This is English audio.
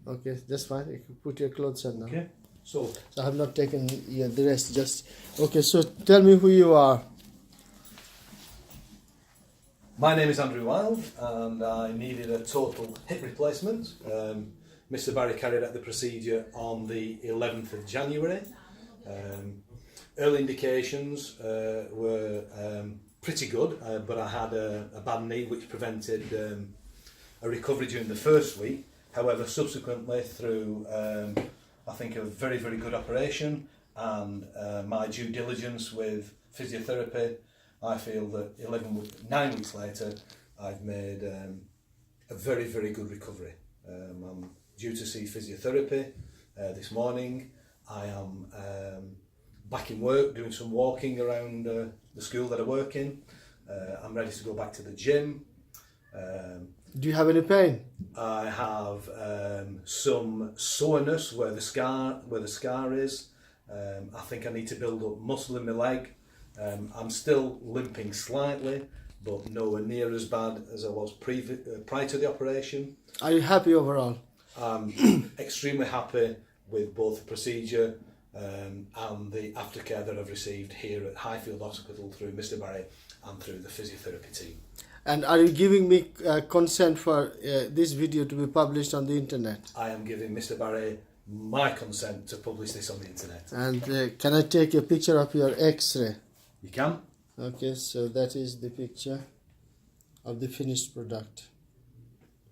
Okay, that's fine. You can put your clothes on now. Okay. So So I have not taken the rest. Just okay. So tell me who you are. my name is Andrew Wild, and I needed a total hip replacement. Mr. Barry carried out the procedure on the 11th of January. Early indications were pretty good, but I had a bad knee which prevented a recovery during the first week. However, subsequently through I think a very, very good operation and my due diligence with physiotherapy, I feel that 9 weeks later I've made a very, very good recovery. I'm due to see physiotherapy this morning. I am back in work doing some walking around the school that I work in. I'm ready to go back to the gym. Do you have any pain? I have some soreness where the scar is. I think I need to build up muscle in my leg. I'm still limping slightly, but nowhere near as bad as I was prior to the operation. Are you happy overall? I'm extremely happy with both the procedure and the aftercare that I've received here at Highfield Hospital through Mr. Barry and through the physiotherapy team. And are you giving me consent for this video to be published on the internet? I am giving Mr. Barry my consent to publish this on the internet. And can I take a picture of your X-ray? You can. Okay, so that is the picture of the finished product.